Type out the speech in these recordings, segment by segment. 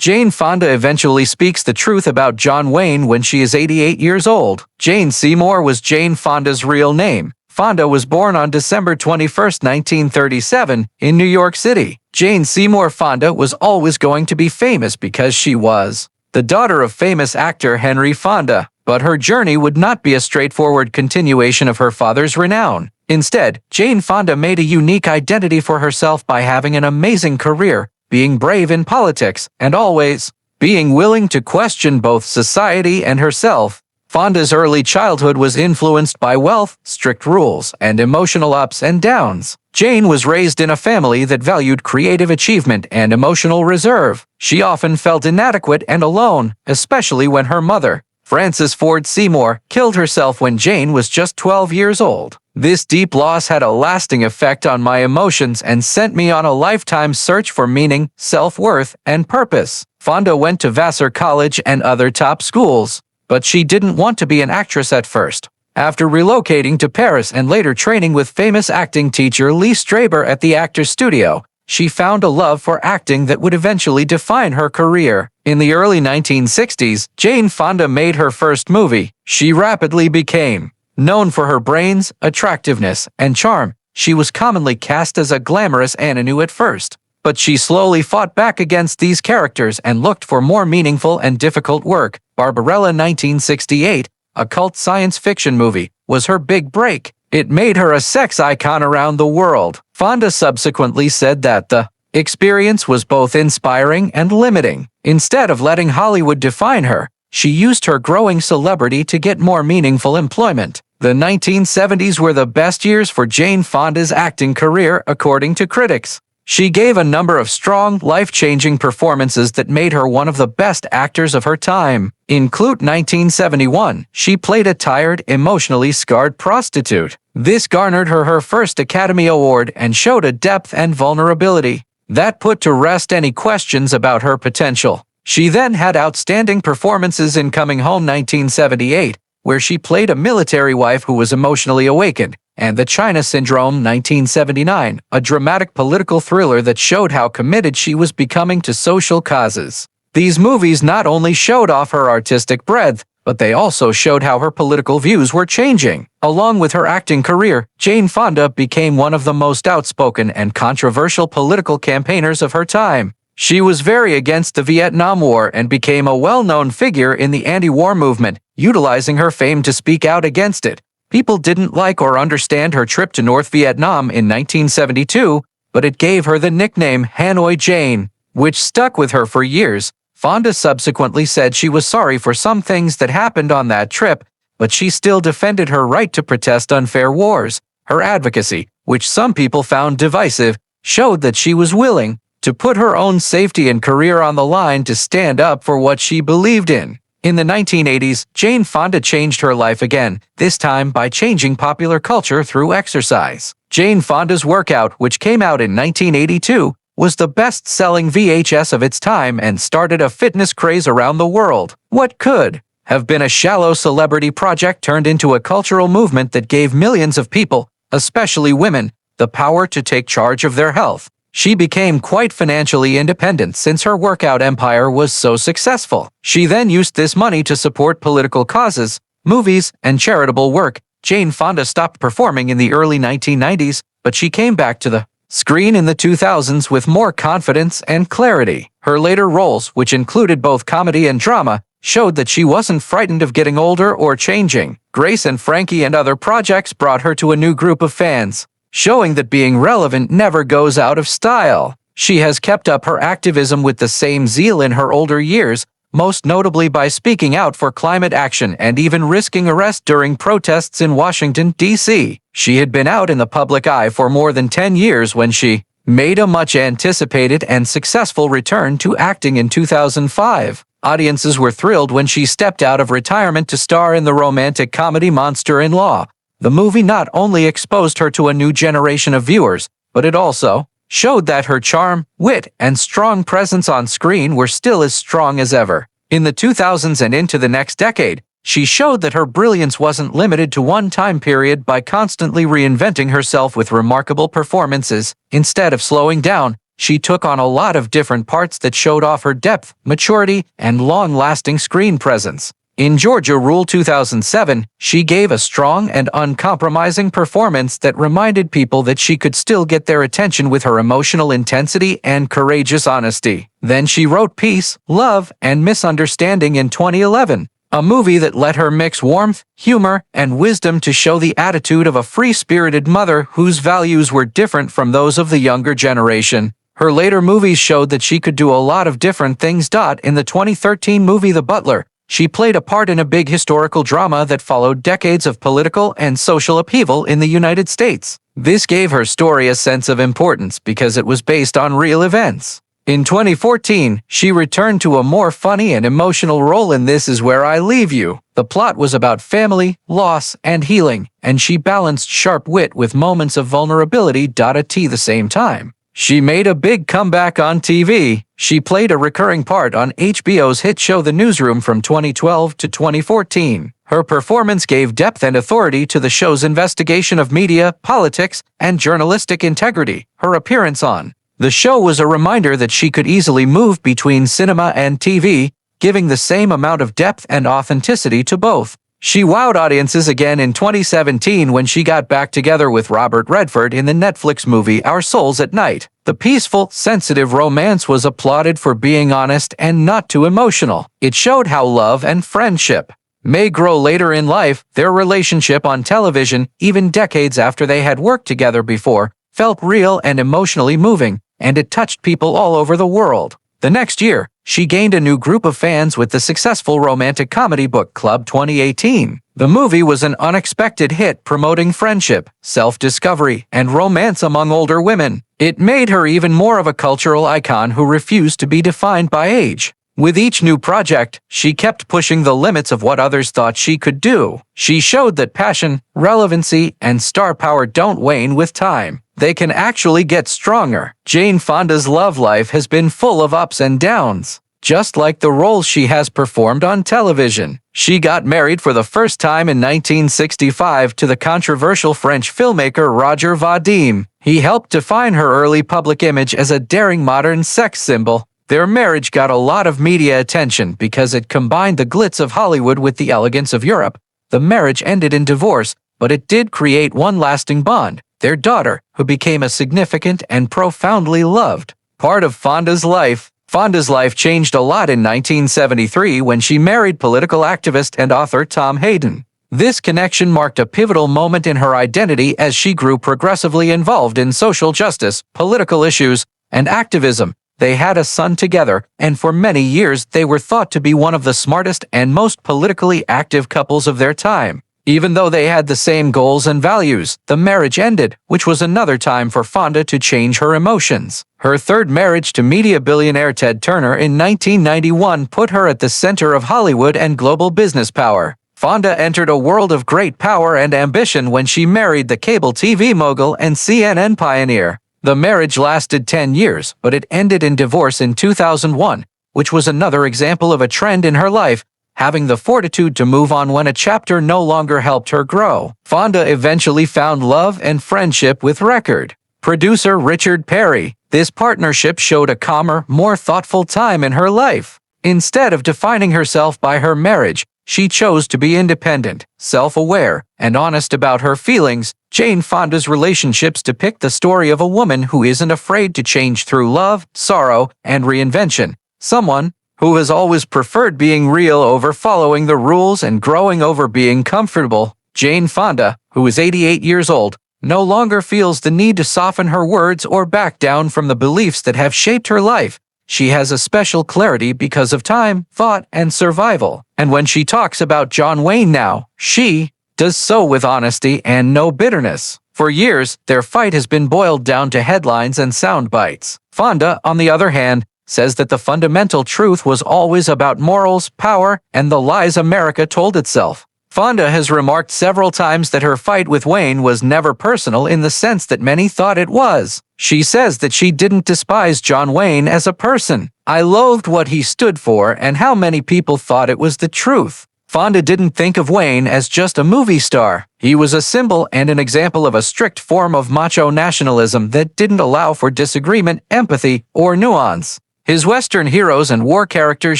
Jane Fonda eventually speaks the truth about John Wayne when she is 88 years old. Jane Seymour was Jane Fonda's real name. Fonda was born on December 21, 1937, in New York City. Jane Seymour Fonda was always going to be famous because she was the daughter of famous actor Henry Fonda, but her journey would not be a straightforward continuation of her father's renown. Instead, Jane Fonda made a unique identity for herself by having an amazing career, being brave in politics, and always being willing to question both society and herself. Fonda's early childhood was influenced by wealth, strict rules, and emotional ups and downs. Jane was raised in a family that valued creative achievement and emotional reserve. She often felt inadequate and alone, especially when her mother, Frances Ford Seymour, killed herself when Jane was just 12 years old. This deep loss had a lasting effect on my emotions and sent me on a lifetime search for meaning, self-worth, and purpose. Fonda went to Vassar College and other top schools, but she didn't want to be an actress at first. After relocating to Paris and later training with famous acting teacher Lee Strasberg at the Actors Studio, she found a love for acting that would eventually define her career. In the early 1960s, Jane Fonda made her first movie. She rapidly became known for her brains, attractiveness, and charm. She was commonly cast as a glamorous ingenue at first, but she slowly fought back against these characters and looked for more meaningful and difficult work. Barbarella 1968, a cult science fiction movie, was her big break. It made her a sex icon around the world. Fonda subsequently said that the experience was both inspiring and limiting. Instead of letting Hollywood define her, she used her growing celebrity to get more meaningful employment. The 1970s were the best years for Jane Fonda's acting career, according to critics. She gave a number of strong, life-changing performances that made her one of the best actors of her time. In Clute 1971, she played a tired, emotionally scarred prostitute. This garnered her her first Academy Award and showed a depth and vulnerability that put to rest any questions about her potential. She then had outstanding performances in Coming Home 1978, where she played a military wife who was emotionally awakened, and The China Syndrome 1979, a dramatic political thriller that showed how committed she was becoming to social causes. These movies not only showed off her artistic breadth, but they also showed how her political views were changing. Along with her acting career, Jane Fonda became one of the most outspoken and controversial political campaigners of her time. She was very against the Vietnam War and became a well-known figure in the anti-war movement, utilizing her fame to speak out against it. People didn't like or understand her trip to North Vietnam in 1972, but it gave her the nickname Hanoi Jane, which stuck with her for years. Fonda subsequently said she was sorry for some things that happened on that trip, but she still defended her right to protest unfair wars. Her advocacy, which some people found divisive, showed that she was willing to put her own safety and career on the line to stand up for what she believed in. In the 1980s, Jane Fonda changed her life again, this time by changing popular culture through exercise. Jane Fonda's Workout, which came out in 1982, was the best-selling VHS of its time and started a fitness craze around the world. What could have been a shallow celebrity project turned into a cultural movement that gave millions of people, especially women, the power to take charge of their health. She became quite financially independent since her workout empire was so successful. She then used this money to support political causes, movies, and charitable work. Jane Fonda stopped performing in the early 1990s, but she came back to the screen in the 2000s with more confidence and clarity. Her later roles, which included both comedy and drama, showed that she wasn't frightened of getting older or changing. Grace and Frankie and other projects brought her to a new group of fans, showing that being relevant never goes out of style. She has kept up her activism with the same zeal in her older years, most notably by speaking out for climate action and even risking arrest during protests in Washington, D.C. She had been out in the public eye for more than 10 years when she made a much-anticipated and successful return to acting in 2005. Audiences were thrilled when she stepped out of retirement to star in the romantic comedy Monster-in-Law. The movie not only exposed her to a new generation of viewers, but it also showed that her charm, wit, and strong presence on screen were still as strong as ever. In the 2000s and into the next decade, she showed that her brilliance wasn't limited to one time period by constantly reinventing herself with remarkable performances. Instead of slowing down, she took on a lot of different parts that showed off her depth, maturity, and long-lasting screen presence. In Georgia Rule 2007, she gave a strong and uncompromising performance that reminded people that she could still get their attention with her emotional intensity and courageous honesty. Then she wrote Peace, Love, and Misunderstanding in 2011, a movie that let her mix warmth, humor, and wisdom to show the attitude of a free-spirited mother whose values were different from those of the younger generation. Her later movies showed that she could do a lot of different things. In the 2013 movie The Butler, she played a part in a big historical drama that followed decades of political and social upheaval in the United States. This gave her story a sense of importance because it was based on real events. In 2014, she returned to a more funny and emotional role in This Is Where I Leave You. The plot was about family, loss, and healing, and she balanced sharp wit with moments of vulnerability at the same time. She made a big comeback on TV. She played a recurring part on HBO's hit show The Newsroom from 2012 to 2014. Her performance gave depth and authority to the show's investigation of media, politics, and journalistic integrity. Her appearance on the show was a reminder that she could easily move between cinema and TV, giving the same amount of depth and authenticity to both. She wowed audiences again in 2017 when she got back together with Robert Redford in the Netflix movie Our Souls at Night. The peaceful, sensitive romance was applauded for being honest and not too emotional. It showed how love and friendship may grow later in life. Their relationship on television, even decades after they had worked together before, felt real and emotionally moving, and it touched people all over the world. The next year, she gained a new group of fans with the successful romantic comedy Book Club 2018. The movie was an unexpected hit, promoting friendship, self-discovery, and romance among older women. It made her even more of a cultural icon who refused to be defined by age. With each new project, she kept pushing the limits of what others thought she could do. She showed that passion, relevancy, and star power don't wane with time. They can actually get stronger. Jane Fonda's love life has been full of ups and downs. Just like the roles she has performed on television. She got married for the first time in 1965 to the controversial French filmmaker Roger Vadim. He helped define her early public image as a daring modern sex symbol. Their marriage got a lot of media attention because it combined the glitz of Hollywood with the elegance of Europe. The marriage ended in divorce, but it did create one lasting bond, their daughter, who became a significant and profoundly loved part of Fonda's life. Fonda's life changed a lot in 1973 when she married political activist and author Tom Hayden. This connection marked a pivotal moment in her identity as she grew progressively involved in social justice, political issues, and activism. They had a son together, and for many years they were thought to be one of the smartest and most politically active couples of their time. Even though they had the same goals and values, the marriage ended, which was another time for Fonda to change her emotions. Her third marriage to media billionaire Ted Turner in 1991 put her at the center of Hollywood and global business power. Fonda entered a world of great power and ambition when she married the cable TV mogul and CNN pioneer. The marriage lasted 10 years, but it ended in divorce in 2001, which was another example of a trend in her life, having the fortitude to move on when a chapter no longer helped her grow. Fonda eventually found love and friendship with record producer Richard Perry. This partnership showed a calmer, more thoughtful time in her life. Instead of defining herself by her marriage, she chose to be independent, self-aware, and honest about her feelings. Jane Fonda's relationships depict the story of a woman who isn't afraid to change through love, sorrow, and reinvention. Someone who has always preferred being real over following the rules and growing over being comfortable. Jane Fonda, who is 88 years old, no longer feels the need to soften her words or back down from the beliefs that have shaped her life. She has a special clarity because of time, thought, and survival. And when she talks about John Wayne now, she does so with honesty and no bitterness. For years, their fight has been boiled down to headlines and sound bites. Fonda, on the other hand, says that the fundamental truth was always about morals, power, and the lies America told itself. Fonda has remarked several times that her fight with Wayne was never personal in the sense that many thought it was. She says that she didn't despise John Wayne as a person. "I loathed what he stood for and how many people thought it was the truth." Fonda didn't think of Wayne as just a movie star. He was a symbol and an example of a strict form of macho nationalism that didn't allow for disagreement, empathy, or nuance. His Western heroes and war characters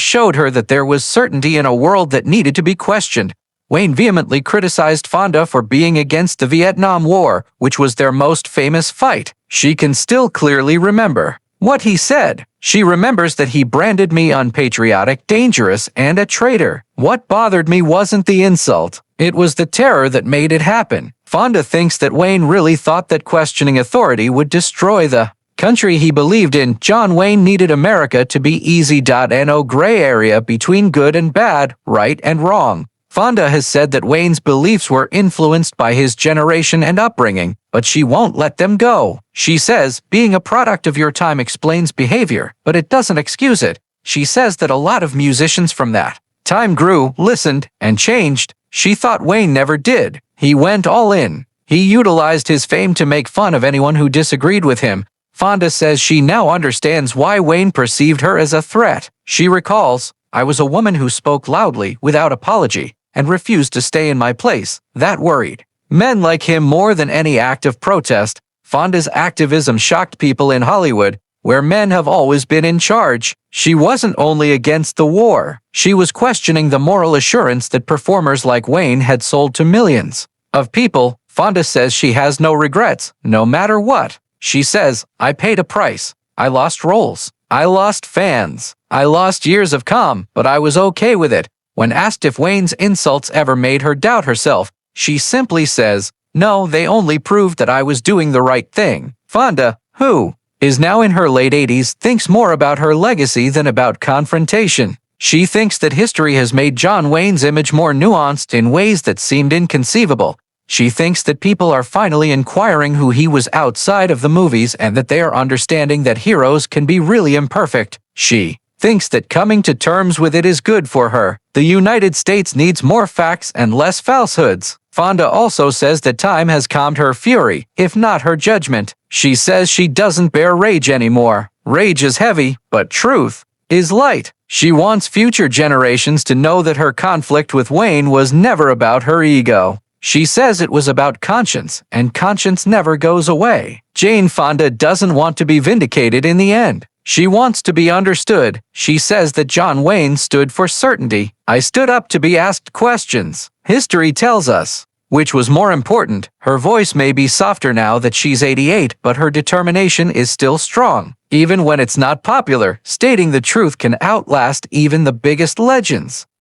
showed her that there was certainty in a world that needed to be questioned. Wayne vehemently criticized Fonda for being against the Vietnam War, which was their most famous fight. She can still clearly remember what he said. She remembers that he branded me unpatriotic, dangerous, and a traitor. What bothered me wasn't the insult. It was the terror that made it happen. Fonda thinks that Wayne really thought that questioning authority would destroy the country he believed in. John Wayne needed America to be easy. No gray area between good and bad, right and wrong. Fonda has said that Wayne's beliefs were influenced by his generation and upbringing, but she won't let them go. She says, being a product of your time explains behavior, but it doesn't excuse it. She says that a lot of musicians from that time grew, listened, and changed. She thought Wayne never did. He went all in. He utilized his fame to make fun of anyone who disagreed with him. Fonda says she now understands why Wayne perceived her as a threat. She recalls, I was a woman who spoke loudly, without apology, and refused to stay in my place. That worried men like him more than any act of protest. Fonda's activism shocked people in Hollywood, where men have always been in charge. She wasn't only against the war. She was questioning the moral assurance that performers like Wayne had sold to millions of people. Fonda says she has no regrets, no matter what. She says, I paid a price. I lost roles. I lost fans. I lost years of calm, but I was okay with it. When asked if Wayne's insults ever made her doubt herself, she simply says, no, they only proved that I was doing the right thing. Fonda, who is now in her late 80s, thinks more about her legacy than about confrontation. She thinks that history has made John Wayne's image more nuanced in ways that seemed inconceivable. She thinks that people are finally inquiring who he was outside of the movies and that they are understanding that heroes can be really imperfect. She thinks that coming to terms with it is good for her. The United States needs more facts and less falsehoods. Fonda also says that time has calmed her fury, if not her judgment. She says she doesn't bear rage anymore. Rage is heavy, but truth is light. She wants future generations to know that her conflict with Wayne was never about her ego. She says it was about conscience, and conscience never goes away. Jane Fonda doesn't want to be vindicated in the end. She wants to be understood. She says that John Wayne stood for certainty. I stood up to be asked questions. History tells us. Which was more important? Her voice may be softer now that she's 88, but her determination is still strong. Even when it's not popular, stating the truth can outlast even the biggest legends.